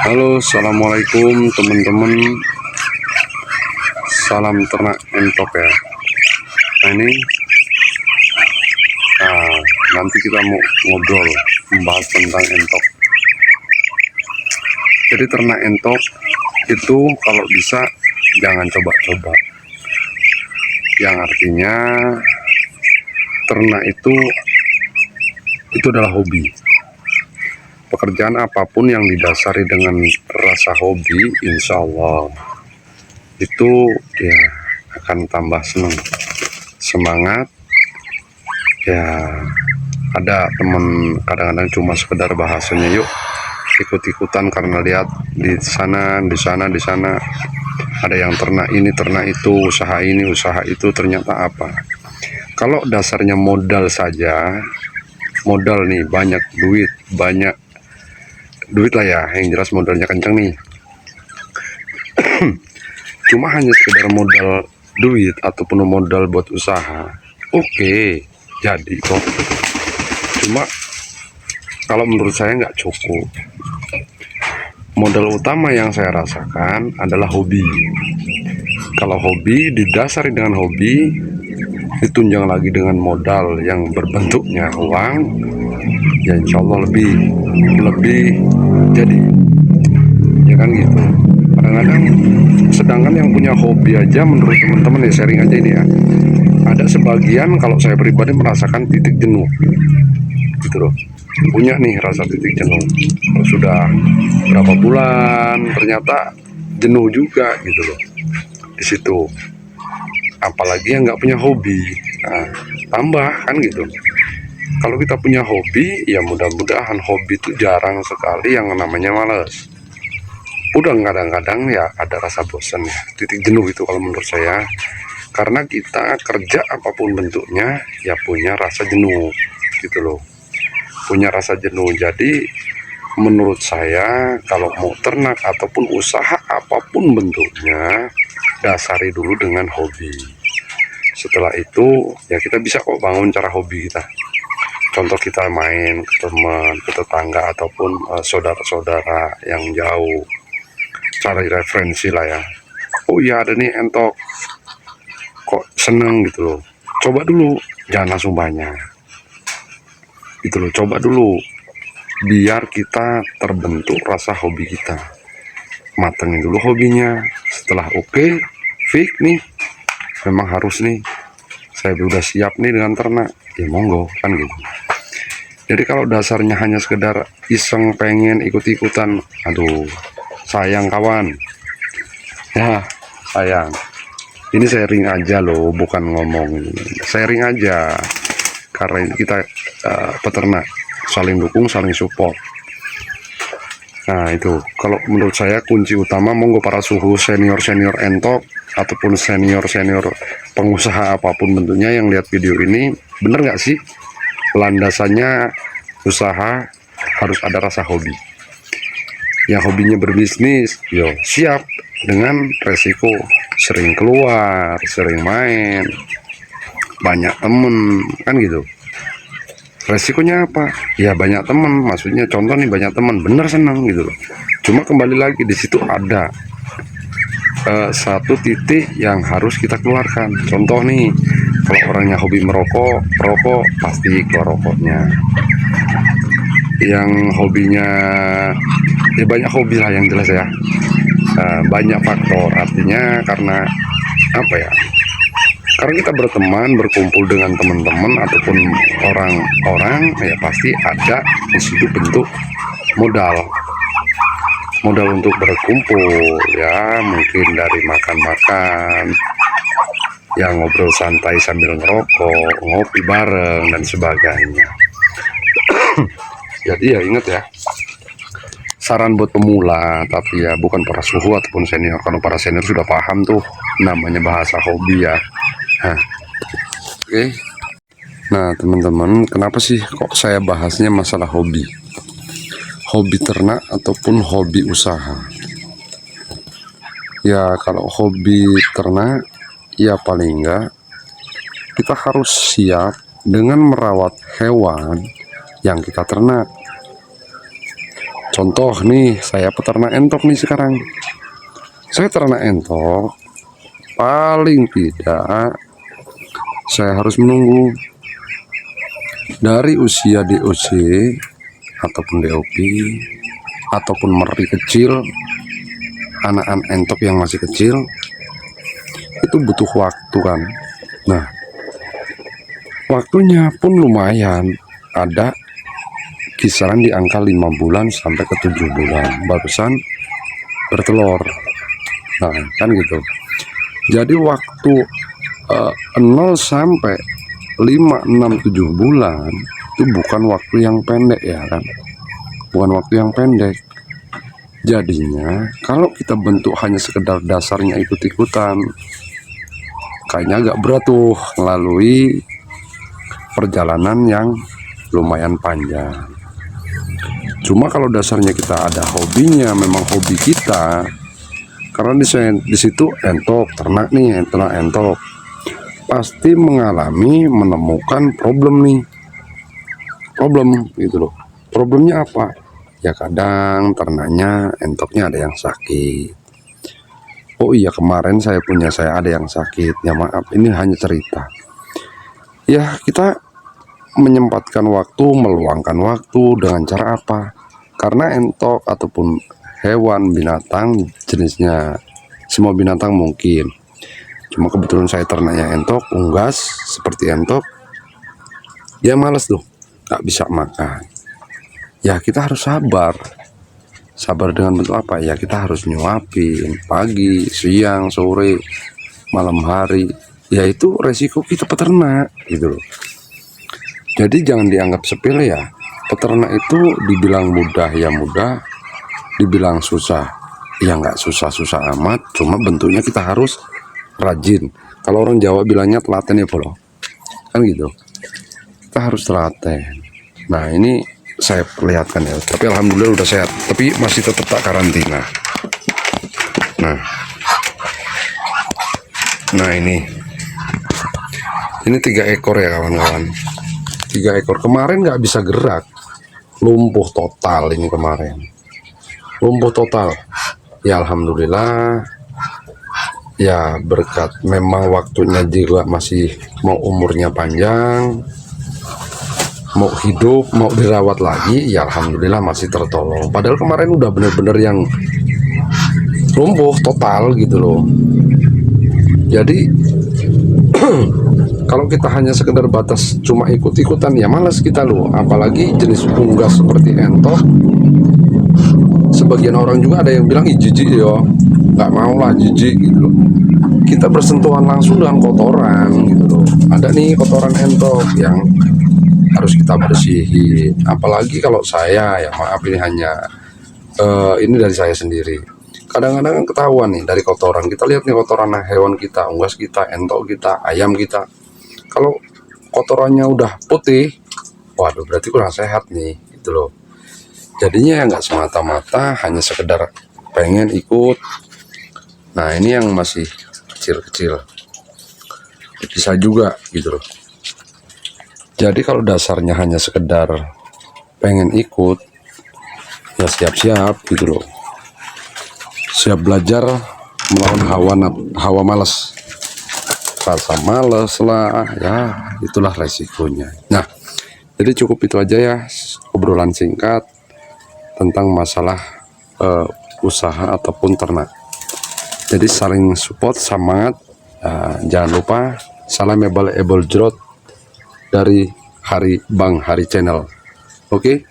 Halo, assalamualaikum teman-teman. Salam ternak entok ya. Nah ini, nanti kita mau ngobrol membahas tentang entok. Jadi ternak entok itu kalau bisa jangan coba-coba. Yang artinya ternak itu adalah hobi. Pekerjaan apapun yang didasari dengan rasa hobi, insya Allah itu ya akan tambah senang, semangat. Ya ada temen kadang-kadang cuma sekedar bahasanya, yuk ikut-ikutan karena lihat di sana ada yang ternak ini ternak itu, usaha ini usaha itu, ternyata apa. Kalau dasarnya modal saja, modal nih banyak duit lah ya, yang jelas modalnya kenceng nih. Cuma hanya sekedar modal duit ataupun modal buat usaha, oke, jadi kok. Cuma kalau menurut saya nggak cukup. Modal utama yang saya rasakan adalah hobi. Kalau hobi didasari dengan hobi, ditunjang lagi dengan modal yang berbentuknya uang, ya insya Allah lebih jadi, ya kan gitu. Kadang-kadang sedangkan yang punya hobi aja, menurut teman-teman ya, sharing aja ini ya, ada sebagian kalau saya pribadi merasakan titik jenuh gitu loh, punya nih rasa titik jenuh. Kalau sudah berapa bulan ternyata jenuh juga gitu loh di situ. Apalagi yang nggak punya hobi, nah, tambah kan gitu. Kalau kita punya hobi, ya mudah-mudahan hobi itu jarang sekali yang namanya males. Udah kadang-kadang ya ada rasa bosan ya, titik jenuh itu kalau menurut saya. Karena kita kerja apapun bentuknya ya punya rasa jenuh gitu loh, punya rasa jenuh. Jadi menurut saya kalau mau ternak ataupun usaha apapun bentuknya, dasari dulu dengan hobi. Setelah itu ya kita bisa kok bangun cara hobi kita. Contoh kita main ke teman, ke tetangga ataupun saudara-saudara yang jauh, cari referensi lah ya. Oh iya ada nih entok, kok seneng gitu loh, coba dulu, jangan langsung banyak gitu loh, coba dulu biar kita terbentuk rasa hobi kita, matengin dulu hobinya. Setelah oke, fix nih memang harus nih, saya udah siap nih dengan ternak, ya monggo kan gitu. Jadi kalau dasarnya hanya sekedar iseng pengen ikut-ikutan, aduh sayang kawan ya, sayang. Ini sharing aja loh, bukan ngomong, sharing aja. Karena kita peternak saling dukung, saling support. Nah itu kalau menurut saya kunci utama. Monggo para suhu senior entok ataupun senior pengusaha apapun bentuknya yang lihat video ini, bener nggak sih landasannya usaha harus ada rasa hobi. Yang hobinya berbisnis, yo siap dengan resiko sering keluar, sering main, banyak temen kan gitu. Resikonya apa? Ya banyak temen, maksudnya contoh nih banyak temen, bener senang gitu loh. Cuma kembali lagi di situ ada satu titik yang harus kita keluarkan. Contoh nih, kalau orangnya hobi merokok pasti keluar rokoknya. Yang hobinya ya banyak hobi lah yang jelas ya. Banyak faktor, artinya karena apa ya, karena kita berteman berkumpul dengan teman-teman ataupun orang-orang, ya pasti ada di situ bentuk modal untuk berkumpul ya, mungkin dari makan-makan ya, ngobrol santai sambil ngerokok, ngopi bareng dan sebagainya. Jadi ya ingat ya, saran buat pemula, tapi ya bukan para suhu ataupun senior. Kalau para senior sudah paham tuh namanya bahasa hobi ya. Nah, oke. Nah teman-teman, kenapa sih kok saya bahasnya masalah hobi? Hobi ternak ataupun hobi usaha. Ya kalau hobi ternak, ya paling enggak kita harus siap dengan merawat hewan yang kita ternak. Contoh nih, saya peternak entok nih sekarang. Saya ternak entok, paling tidak saya harus menunggu dari usia DOC ataupun DOP ataupun meri kecil, anak-anak entok yang masih kecil itu butuh waktu kan. Nah, waktunya pun lumayan, ada kisaran di angka 5 bulan sampai ke 7 bulan barusan bertelur. Nah kan gitu. Jadi waktu 0 sampai 5, 6, 7 bulan itu bukan waktu yang pendek ya kan, bukan waktu yang pendek. Jadinya kalau kita bentuk hanya sekedar dasarnya ikut-ikutan, kayaknya agak berat tuh melalui perjalanan yang lumayan panjang. Cuma kalau dasarnya kita ada hobinya, memang hobi kita, karena di situ entok ternak nih, ternak entok pasti menemukan problem gitu loh. Problemnya apa? Ya kadang ternaknya entoknya ada yang sakit. Oh iya, kemarin saya ada yang sakit. Ya maaf, ini hanya cerita. Ya kita menyempatkan waktu, meluangkan waktu dengan cara apa? Karena entok ataupun hewan binatang jenisnya semua binatang mungkin, cuma kebetulan saya ternaknya entok, unggas seperti entok, ya males tuh, nggak bisa makan. Ya kita harus sabar dengan bentuk apa? Ya kita harus nyuapin pagi, siang, sore, malam hari. Ya itu resiko kita peternak gitu loh. Jadi jangan dianggap sepele ya. Peternak itu dibilang mudah ya mudah, dibilang susah ya nggak susah-susah amat, cuma bentuknya kita harus rajin. Kalau orang Jawa bilangnya telaten ya bolo, kan gitu, kita harus telaten. Nah ini saya perlihatkan ya, tapi alhamdulillah udah sehat, tapi masih tetap tak karantina. Nah ini 3 ekor ya kawan-kawan, 3 ekor. Kemarin nggak bisa gerak, lumpuh total ini kemarin, lumpuh total. Ya alhamdulillah ya, berkat memang waktunya juga masih mau umurnya panjang, mau hidup, mau dirawat lagi, ya alhamdulillah masih tertolong. Padahal kemarin udah bener-bener yang lumpuh total gitu loh. Jadi kalau kita hanya sekedar batas cuma ikut-ikutan ya malas kita loh, apalagi jenis unggas seperti entok. Sebagian orang juga ada yang bilang ih jijik ya, nggak mau lah, jijik gitu loh. Kita bersentuhan langsung dengan kotoran gitu loh. Ada nih kotoran entok yang harus kita bersihin. Apalagi kalau saya ya maaf, ini hanya ini dari saya sendiri. Kadang-kadang kan ketahuan nih dari kotoran. Kita lihat nih kotoran hewan kita, unggas kita, entok kita, ayam kita. Kalau kotorannya udah putih, waduh berarti kurang sehat nih gitu loh. Jadinya ya nggak semata-mata hanya sekedar pengen ikut. Nah ini yang masih kecil-kecil bisa juga gitu loh. Jadi kalau dasarnya hanya sekedar pengen ikut, ya siap-siap gitu loh, siap belajar melawan hawa malas, rasa malas lah ya, itulah resikonya. Nah jadi cukup itu aja ya, obrolan singkat tentang masalah usaha ataupun ternak. Jadi saling support, semangat. Jangan lupa salam able jrot dari Bang Hari Channel. Oke.